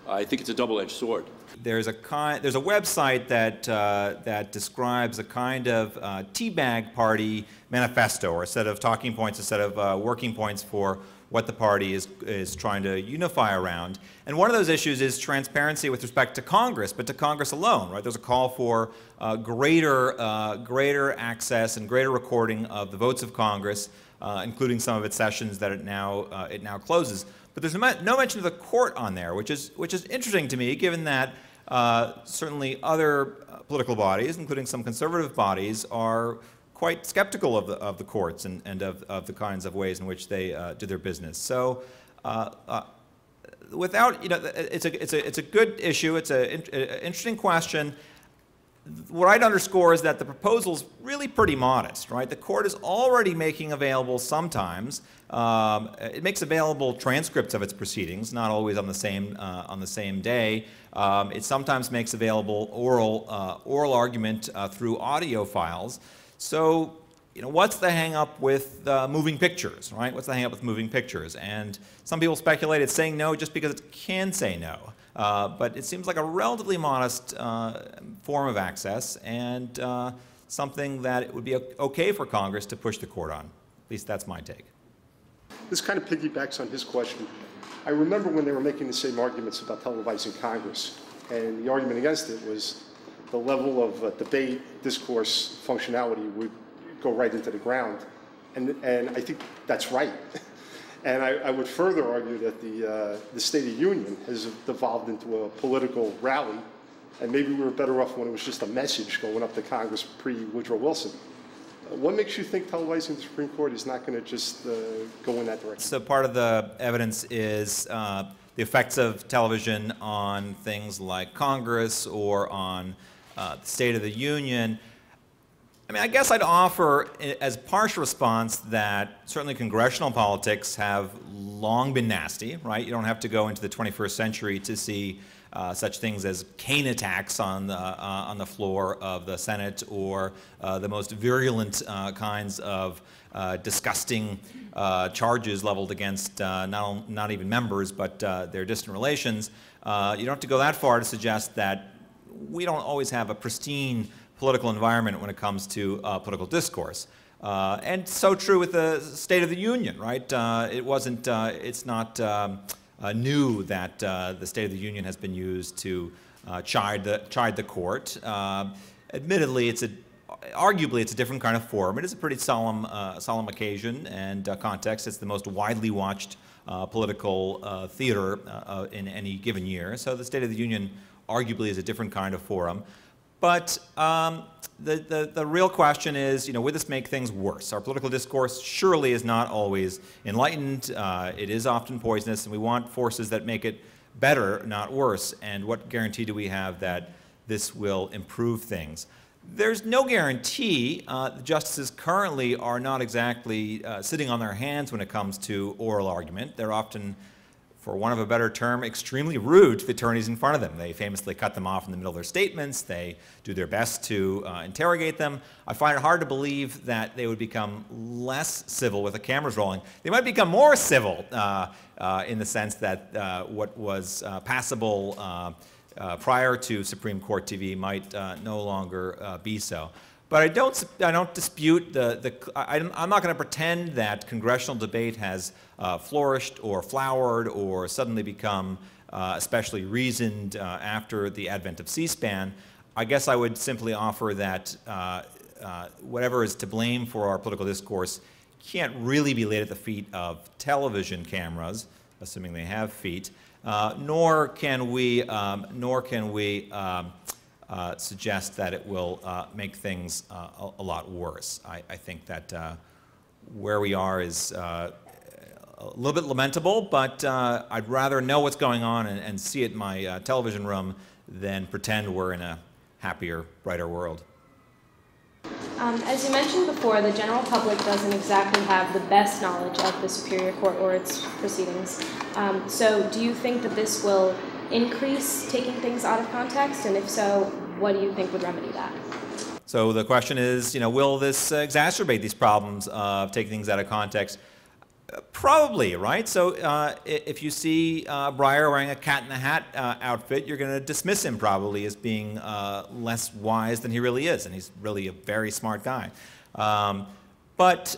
I think it's a double-edged sword. There's a website that describes a kind of tea bag party manifesto, or a set of talking points, a set of working points for what the party is trying to unify around. And one of those issues is transparency with respect to Congress, but to Congress alone, right? There's a call for greater access and greater recording of the votes of Congress, including some of its sessions that it now closes. But there's no mention of the court on there, which is interesting to me, given that certainly other political bodies, including some conservative bodies, are quite skeptical of the courts and of the kinds of ways in which they do their business. So, it's a good issue. It's an interesting question. What I'd underscore is that the proposal's really pretty modest, right? The court is already making available sometimes. It makes available transcripts of its proceedings, not always on the same day. It sometimes makes available oral argument through audio files. So, what's the hang-up with moving pictures, right? What's the hang-up with moving pictures? And some people speculate it's saying no just because it can say no. But it seems like a relatively modest form of access and something that it would be okay for Congress to push the court on. At least that's my take. This kind of piggybacks on his question. I remember when they were making the same arguments about televising Congress, and the argument against it was the level of debate, discourse, functionality would go right into the ground. And I think that's right. And I would further argue that the State of the Union has devolved into a political rally, and maybe we were better off when it was just a message going up to Congress pre-Woodrow Wilson. What makes you think televising the Supreme Court is not going to just go in that direction? So part of the evidence is the effects of television on things like Congress or on the State of the Union. I mean, I guess I'd offer as partial response that certainly congressional politics have long been nasty, right? You don't have to go into the 21st century to see such things as cane attacks on the floor of the Senate or the most virulent kinds of disgusting charges leveled against not even members but their distant relations. You don't have to go that far to suggest that we don't always have a pristine political environment when it comes to political discourse. And so true with the State of the Union, right? It's not new that the State of the Union has been used to chide the court. Admittedly, arguably it's a different kind of forum. It is a pretty solemn occasion and context. It's the most widely watched political theater in any given year. So the State of the Union arguably is a different kind of forum. But the real question is, would this make things worse? Our political discourse surely is not always enlightened. It is often poisonous, and we want forces that make it better, not worse. And what guarantee do we have that this will improve things? There's no guarantee. The justices currently are not exactly sitting on their hands when it comes to oral argument. They're often, for want of a better term, extremely rude to the attorneys in front of them. They famously cut them off in the middle of their statements. They do their best to interrogate them. I find it hard to believe that they would become less civil with the cameras rolling. They might become more civil in the sense that what was passable prior to Supreme Court TV might no longer be so. But I don't dispute I'm not going to pretend that congressional debate has flourished or flowered or suddenly become especially reasoned after the advent of C-SPAN. I guess I would simply offer that whatever is to blame for our political discourse can't really be laid at the feet of television cameras, assuming they have feet, nor can we suggest that it will make things a lot worse. I think that where we are is a little bit lamentable, but I'd rather know what's going on and see it in my television room than pretend we're in a happier, brighter world. As you mentioned before, the general public doesn't exactly have the best knowledge of the Superior Court or its proceedings. So do you think that this will increase taking things out of context? And if so, what do you think would remedy that? So the question is, will this exacerbate these problems of taking things out of context? Probably, right? So if you see Breyer wearing a cat-in-the-hat outfit, you're going to dismiss him probably as being less wise than he really is, and he's really a very smart guy. But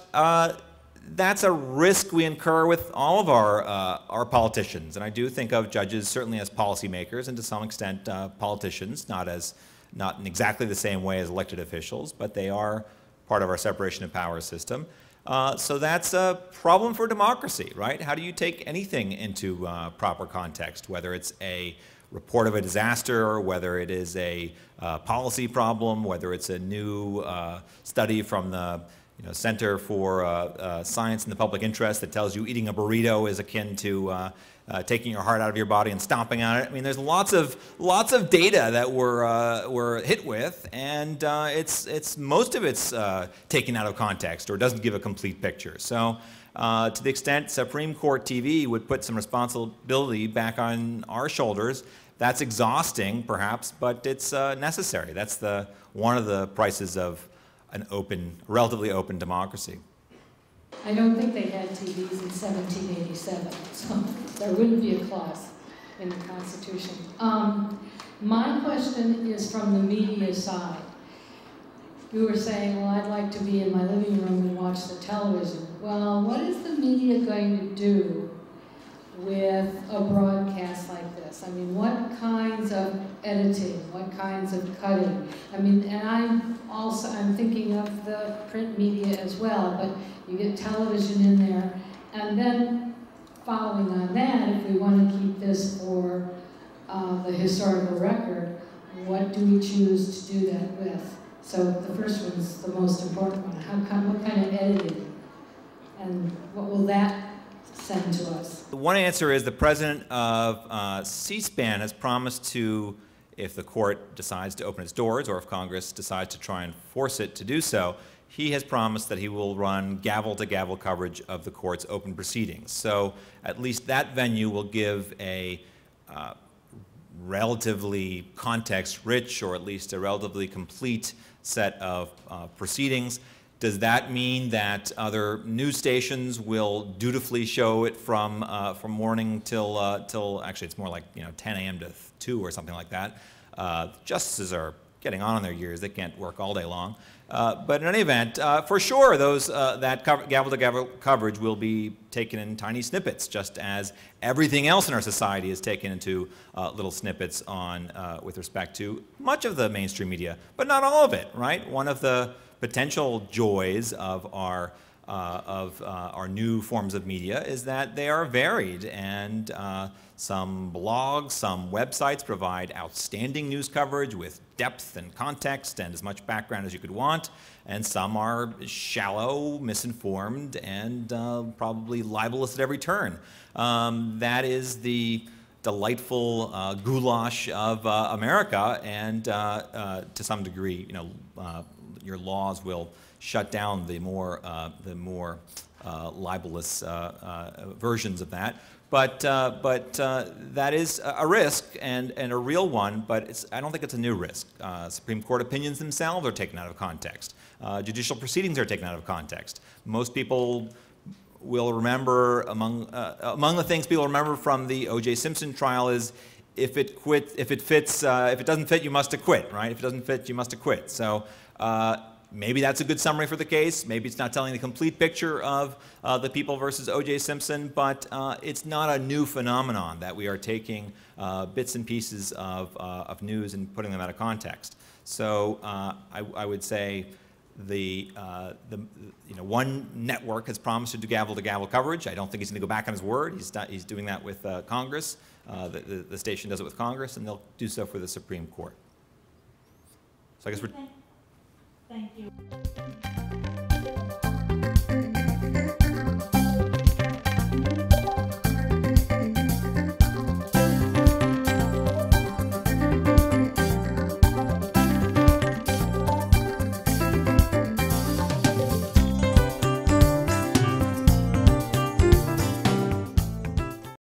that's a risk we incur with all of our politicians, and I do think of judges certainly as policymakers and to some extent politicians, not in exactly the same way as elected officials, but they are part of our separation of powers system. So that's a problem for democracy, right? How do you take anything into proper context, whether it's a report of a disaster, whether it is a policy problem, whether it's a new study from the Center for Science in the Public Interest that tells you eating a burrito is akin to taking your heart out of your body and stomping on it. I mean, there's lots of data that we're hit with, and most of it's taken out of context or doesn't give a complete picture. So, to the extent Supreme Court TV would put some responsibility back on our shoulders, that's exhausting, perhaps, but it's necessary. That's one of the prices of an relatively open democracy. I don't think they had TVs in 1787, so there wouldn't be a clause in the Constitution. My question is from the media side. You were saying, well, I'd like to be in my living room and watch the television. Well, what is the media going to do with a broadcast like this? I mean, what kinds of editing, what kinds of cutting? I mean, and I'm thinking of the print media as well, but you get television in there, and then following on that, if we want to keep this for the historical record, what do we choose to do that with? So the first one's the most important one. What kind of editing? And what will that send to us? One answer is the president of C-SPAN has promised to, if the court decides to open its doors or if Congress decides to try and force it to do so, he has promised that he will run gavel-to-gavel coverage of the court's open proceedings. So at least that venue will give a relatively context-rich, or at least a relatively complete set of proceedings. Does that mean that other news stations will dutifully show it from morning till actually it's more like 10 a.m. to 2 or something like that? Justices are getting on in their years; they can't work all day long. But in any event, for sure, that gavel-to-gavel coverage will be taken in tiny snippets, just as everything else in our society is taken into little snippets with respect to much of the mainstream media, but not all of it, right? One of the potential joys of our new forms of media is that they are varied, and some blogs, some websites provide outstanding news coverage with depth and context and as much background as you could want, and some are shallow, misinformed, and probably libelous at every turn. That is the delightful goulash of America, and to some degree, your laws will shut down the more libelous versions of that. But that is a risk, and a real one, but I don't think it's a new risk. Supreme Court opinions themselves are taken out of context. Judicial proceedings are taken out of context. Most people will remember, among the things people remember from the O.J. Simpson trial is, if it doesn't fit, you must acquit, right? If it doesn't fit, you must acquit. So maybe that's a good summary for the case. Maybe it's not telling the complete picture of the People versus O.J. Simpson, but it's not a new phenomenon that we are taking bits and pieces of news and putting them out of context. So I would say one network has promised to do gavel-to-gavel coverage. I don't think he's going to go back on his word. He's doing that with Congress. The station does it with Congress, and they'll do so for the Supreme Court. So I guess we're... Thank you.